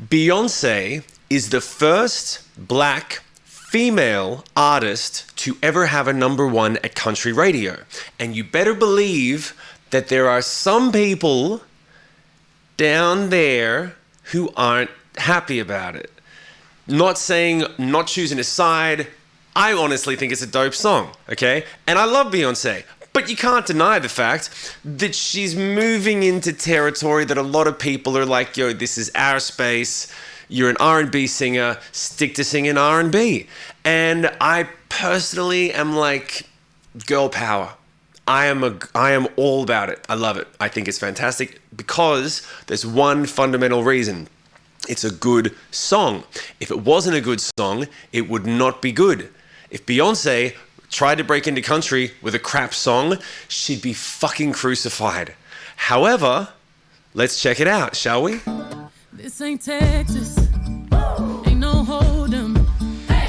Beyonce is the first black female artist to ever have a number one at country radio. And you better believe that there are some people down there who aren't happy about it. Not saying, not choosing a side. I honestly think it's a dope song, okay? And I love Beyonce. But you can't deny the fact that she's moving into territory that a lot of people are like, yo, this is our space. You're an R&B singer. Stick to singing R&B. And I personally am like, girl power. I am all about it. I love it. I think it's fantastic because there's one fundamental reason. It's a good song. If it wasn't a good song, it would not be good. If Beyonce tried to break into country with a crap song, she'd be fucking crucified. However, let's check it out, shall we? This ain't Texas. Ain't no hold'em.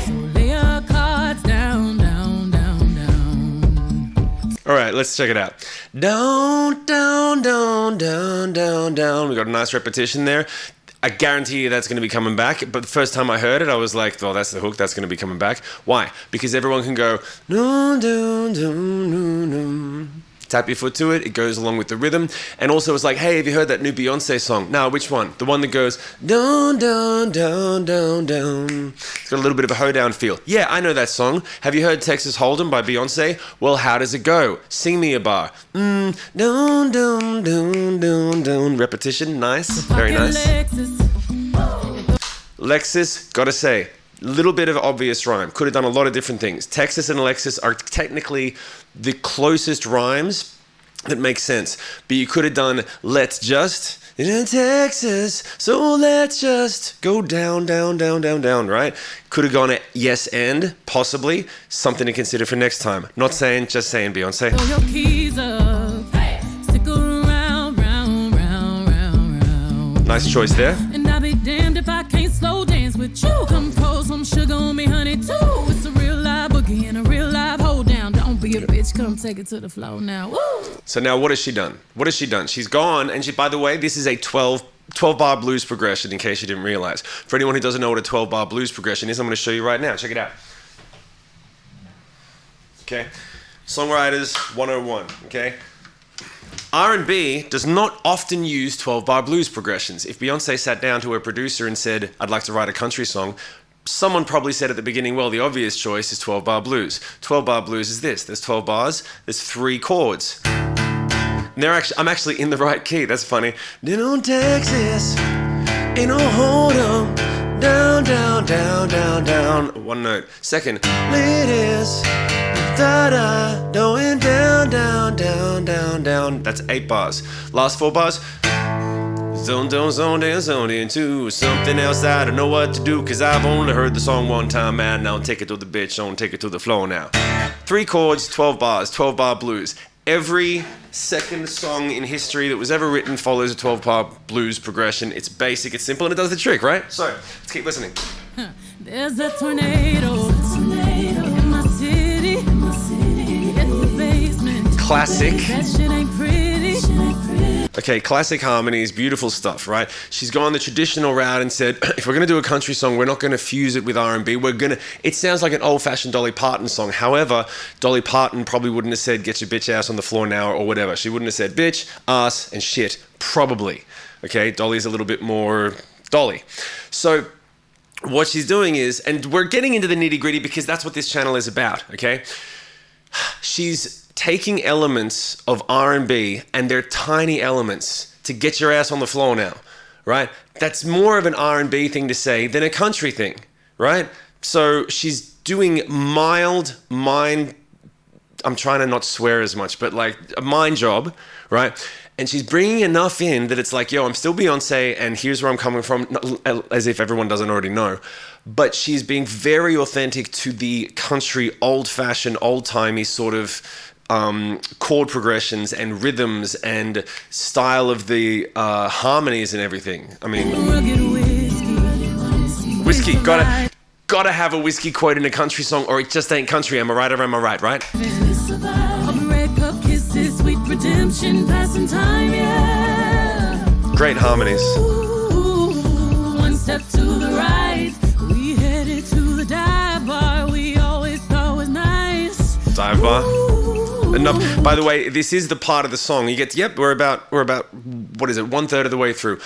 So lay your cards down, down, down, down. All right, let's check it out. Down, down, down, down, down, down. We got a nice repetition there. I guarantee you that's going to be coming back. But the first time I heard it, I was like, oh, that's the hook. That's going to be coming back. Why? Because everyone can go, no, no, no, no, no. Tap your foot to it. It goes along with the rhythm. And also it's like, hey, have you heard that new Beyonce song? No, which one? The one that goes, down, down, down, down, down. It's got a little bit of a hoedown feel. Yeah, I know that song. Have you heard Texas Hold'em by Beyonce? Well, how does it go? Sing me a bar. Down, down, down, down, down. Repetition, nice. Very nice. Lexus, gotta say, little bit of obvious rhyme. Could have done a lot of different things. Texas and Alexis are technically the closest rhymes that make sense. But you could have done let's just in Texas, so let's just go down, down, down, down, down, right? Could have gone at yes and, possibly. Something to consider for next time. Not saying, just saying, Beyonce. Throw your keys up. Stick around, round, round, round, round. Nice choice there. And I'll be damned if I can't slow dance with you. Come pour some sugar on me, honey, too. It's a real live boogie and a real live hold down. Don't be a bitch, come take it to the floor now. Woo! So now what has she done? What has she done? She's gone, and she, by the way, this is a 12-bar blues progression, in case you didn't realize. For anyone who doesn't know what a 12-bar blues progression is, I'm going to show you right now. Check it out. Okay? Songwriters 101, okay? R&B does not often use 12-bar blues progressions. If Beyonce sat down to her producer and said, I'd like to write a country song, someone probably said at the beginning, well, the obvious choice is 12-bar blues. 12-bar blues is this. There's 12 bars, there's 3 chords. And I'm actually in the right key. That's funny. Down Texas, ain't no hold 'em. Down, down, down, down, down. One note. Second, ladies, da-da, going down, down, down, down, down. That's 8 bars. Last 4 bars. Zone, zone into something else. I don't know what to do, cause I've only heard the song one time, man. Now take it to the bitch, don't take it to the floor now. 3 chords, 12 bars, 12-bar blues. Every second song in history that was ever written follows a 12-bar blues progression. It's basic, it's simple, and it does the trick, right? So, let's keep listening. There's a tornado in my city. Hit the basement. Classic. That shit ain't pretty. Okay, classic harmonies, beautiful stuff, right? She's gone the traditional route and said, if we're going to do a country song, we're not going to fuse it with R&B. It sounds like an old-fashioned Dolly Parton song. However, Dolly Parton probably wouldn't have said, get your bitch ass on the floor now, or whatever. She wouldn't have said bitch, ass, and shit. Probably. Okay, Dolly's a little bit more Dolly. So what she's doing is, and we're getting into the nitty-gritty because that's what this channel is about, okay? She's taking elements of R&B, and they're tiny elements to get your ass on the floor now, right? That's more of an R&B thing to say than a country thing, right? So she's doing I'm trying to not swear as much, but like a mind job, right? And she's bringing enough in that it's like, yo, I'm still Beyonce, and here's where I'm coming from, as if everyone doesn't already know. But she's being very authentic to the country, old-fashioned, old-timey sort of chord progressions and rhythms and style of the harmonies and everything. I mean, whiskey, gotta have a whiskey quote in a country song, or it just ain't country. Am I right or am I right? Right? Great harmonies. bar. Enough. By the way, this is the part of the song. You get, yep, we're about, what is it, 1/3 of the way through.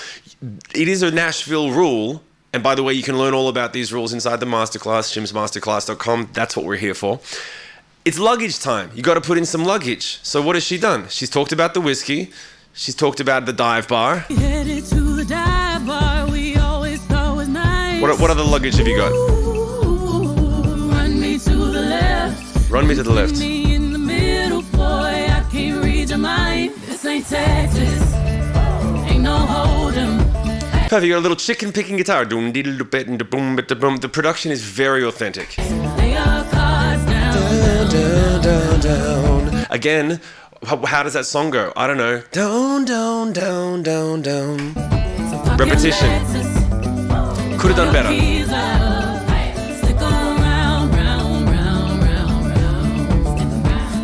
It is a Nashville rule. And by the way, you can learn all about these rules inside the masterclass, shimsmasterclass.com. That's what we're here for. It's luggage time. You got to put in some luggage. So what has she done? She's talked about the whiskey. She's talked about the dive bar. Headed to the dive bar, we always thought was nice. What other luggage have you got? Run me to the left. Run me to the left. Put me in the middle, boy. I can't read your mind. This ain't Texas. Ain't no hold'em. Have you got a little chicken picking guitar? The production is very authentic. Lay our cards down. Down. Again, how does that song go? I don't know. Down. Repetition. Could have done better. Stick around, round.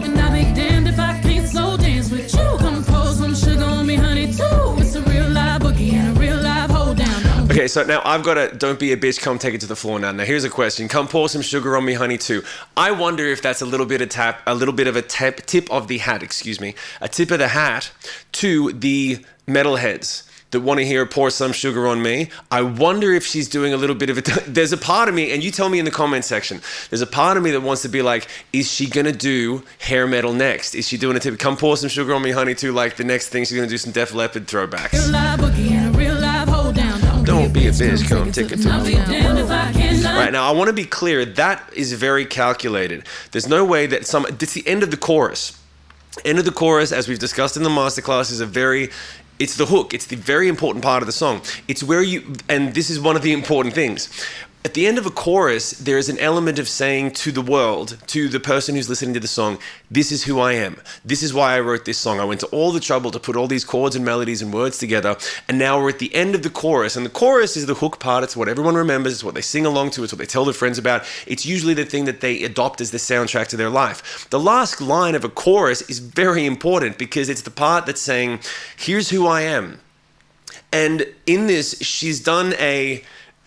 And I'll be damned if I can't slow dance with you. Come pour some sugar on me, honey, too. It's a real live boogie and a real live hold down. Okay, so now I've got a don't be a bitch, come take it to the floor now. Now here's a question. Come pour some sugar on me, honey, too. I wonder if that's a little bit of a tip of the hat, a tip of the hat to the metalheads that want to hear pour some sugar on me. I wonder if she's doing a little bit of it. There's a part of me, and you tell me in the comment section, there's a part of me that wants to be like, is she going to do hair metal next? Is she doing a tip, come pour some sugar on me, honey, too? Like the next thing she's going to do some Def Leppard throwbacks. Real live boogie and a real live hold down. Don't be a bitch, come take it to I'll be damned if I cannot. Right, now I want to be clear, that is very calculated. There's no way that it's the end of the chorus. End of the chorus, as we've discussed in the masterclass, it's the hook. It's the very important part of the song. It's where and this is one of the important things. At the end of a chorus, there is an element of saying to the world, to the person who's listening to the song, this is who I am. This is why I wrote this song. I went to all the trouble to put all these chords and melodies and words together. And now we're at the end of the chorus. And the chorus is the hook part. It's what everyone remembers. It's what they sing along to. It's what they tell their friends about. It's usually the thing that they adopt as the soundtrack to their life. The last line of a chorus is very important because it's the part that's saying, here's who I am. And in this, she's done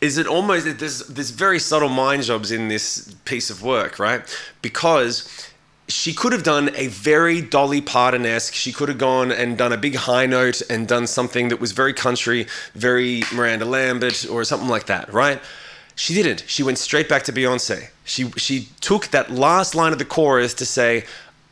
there's very subtle mind jobs in this piece of work, right? Because she could have done a very Dolly Parton-esque, she could have gone and done a big high note and done something that was very country, very Miranda Lambert or something like that, right? She didn't. She went straight back to Beyonce. She took that last line of the chorus to say,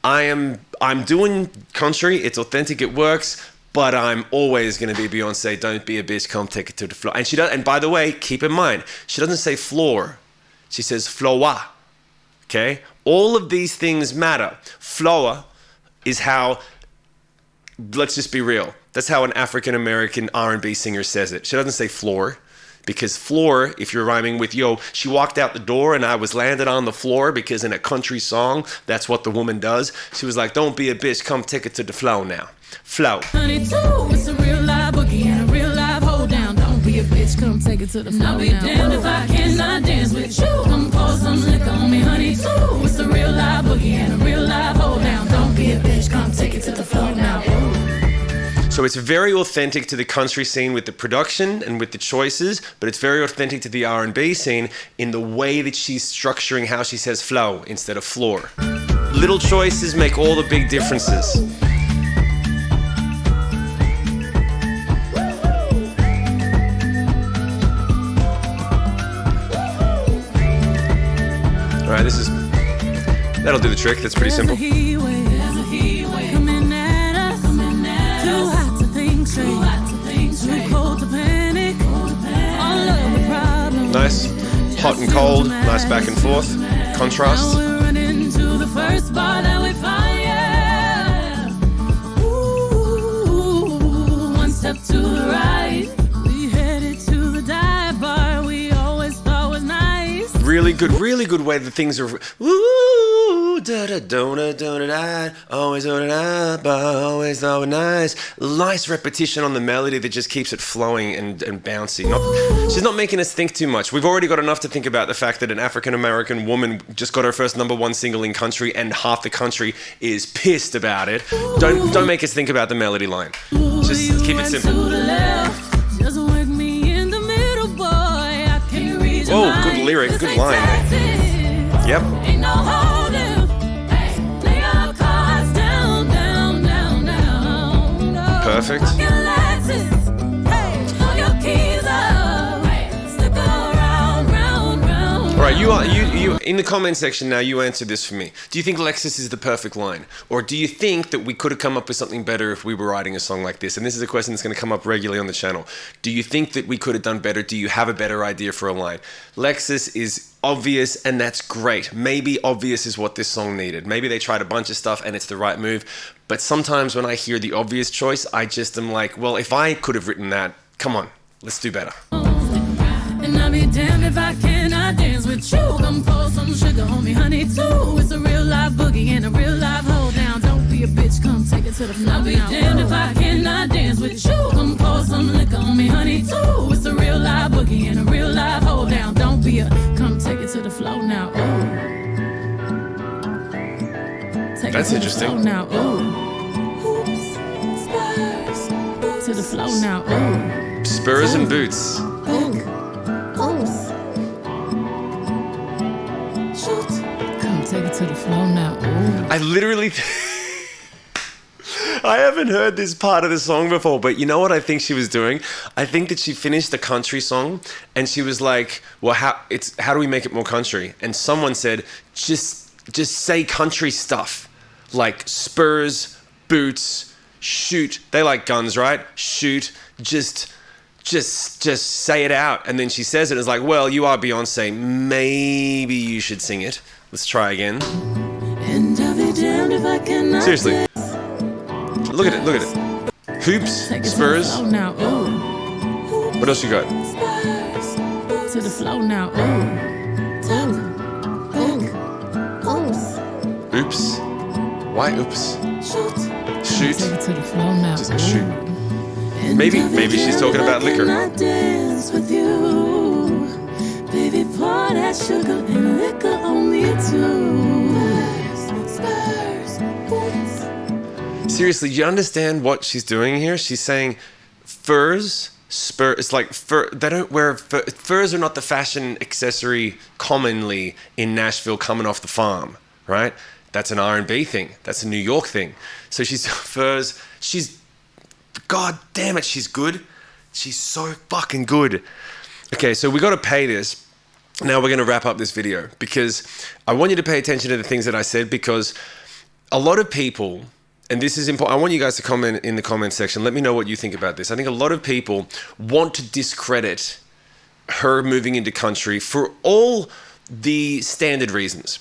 I'm doing country, it's authentic, it works, but I'm always going to be Beyonce. Don't be a bitch, come take it to the floor. And she does. And by the way, keep in mind, she doesn't say floor. She says floa. Okay? All of these things matter. Floa is how, let's just be real. That's how an African-American R&B singer says it. She doesn't say floor. Because floor, if you're rhyming with yo, she walked out the door and I was landed on the floor because in a country song, that's what the woman does. She was like, don't be a bitch, come take it to the flow now. Flow. Honey, too, it's a real live boogie and a real live hold down. Don't be a bitch, come take it to the flow. I'll be damned if I cannot dance with you. Come pour some liquor on me, honey, too. It's a real live boogie and a real live hold down. Don't be a bitch, come take it to the flow now. So it's very authentic to the country scene with the production and with the choices, but it's very authentic to the R&B scene in the way that she's structuring how she says flow instead of floor. Little choices make all the big differences. All right, that'll do the trick. That's pretty simple. Nice. Hot and cold. Nice back and forth. Contrast. Now we're running to the first bar that we find, yeah. Ooh, one step to the right. We headed to the dive bar we always thought was nice. Really good way that things are. Ooh, da da da da da. Always always thought was nice. Nice repetition on the melody that just keeps it flowing and bouncy. She's not making us think too much. We've already got enough to think about the fact that an African-American woman just got her first #1 single in country and half the country is pissed about it. Don't make us think about the melody line. Just keep it simple. Oh, good lyric, good line. Yep. perfect. Fucking Lexus. Hey, throw your keys up. Stick around, round, round. All right, you in the comment section now. You answer this for me. Do you think Lexus is the perfect line, or do you think that we could have come up with something better if we were writing a song like this? And this is a question that's going to come up regularly on the channel. Do you think that we could have done better? Do you have a better idea for a line? Lexus is obvious, and that's great. Maybe obvious is what this song needed. Maybe they tried a bunch of stuff and it's the right move. But sometimes when I hear the obvious choice, I just am like, well, if I could have written that, come on, let's do better. And I'll be damned if I cannot dance with you. Come pour some sugar on me, honey, too. It's a real live boogie and a real live hold down. Don't be a bitch, come take it to the floor. I'll be damned if I cannot dance with you. Come pour some liquor on me, honey, too. It's a real live boogie and a real live hold down. Don't be a, come take it to the floor now. Ooh. Take That's it to interesting. The floor now. Ooh. Oops. Spurs. To the floor now. Ooh. Spurs and boots. Come take it to the floor now. Ooh. I literally... I haven't heard this part of the song before, but you know what I think she was doing? I think that she finished the country song and she was like, well, how do we make it more country? And someone said, just say country stuff. Like spurs, boots, shoot. They like guns, right? Shoot, just say it out. And then she says it. It's like, well, you are Beyonce. Maybe you should sing it. Let's try again. And I'll be damned if I cannot Seriously. dance. Look at it. Hoops, Take it spurs. to the floor now. Ooh. What else you got? Spurs. To the floor now. Ooh. Oops. Why oops? Shoot. Take it to the floor now. Just shoot. Maybe she's talking about liquor. Dance with you. Baby, pour that sugar and liquor on me too. Spurs. Seriously, you understand what she's doing here? She's saying furs, spurs. It's like fur. They don't wear furs. Are not the fashion accessory commonly in Nashville coming off the farm, right? That's an R&B thing. That's a New York thing. So she's furs. God damn it, she's good. She's so fucking good. Okay, so we got to pay this. Now we're going to wrap up this video because I want you to pay attention to the things that I said, because a lot of people, and this is important, I want you guys to comment in the comment section. Let me know what you think about this. I think a lot of people want to discredit her moving into country for all the standard reasons.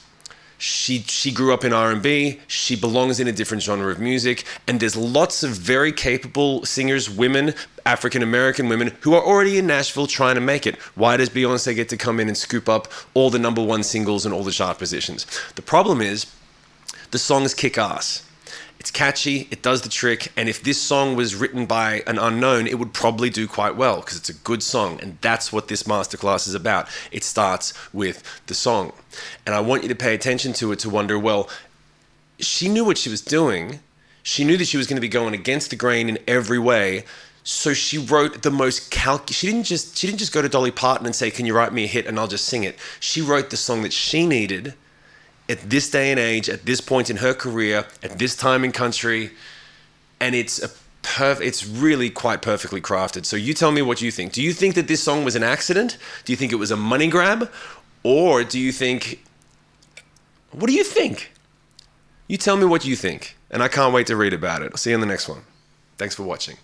She grew up in R&B, she belongs in a different genre of music, and there's lots of very capable singers, women, African-American women, who are already in Nashville trying to make it. Why does Beyonce get to come in and scoop up all the #1 singles and all the chart positions? The problem is, the songs kick ass. It's catchy, it does the trick, and if this song was written by an unknown, it would probably do quite well because it's a good song, and that's what this masterclass is about. It starts with the song. And I want you to pay attention to it to wonder, well, she knew what she was doing. She knew that she was going to be going against the grain in every way. So she wrote the most she didn't just go to Dolly Parton and say, "Can you write me a hit and I'll just sing it?" She wrote the song that she needed at this day and age, at this point in her career, at this time in country, and it's really quite perfectly crafted. So you tell me what you think. Do you think that this song was an accident? Do you think it was a money grab? Or do you think... What do you think? You tell me what you think, and I can't wait to read about it. I'll see you on the next one. Thanks for watching.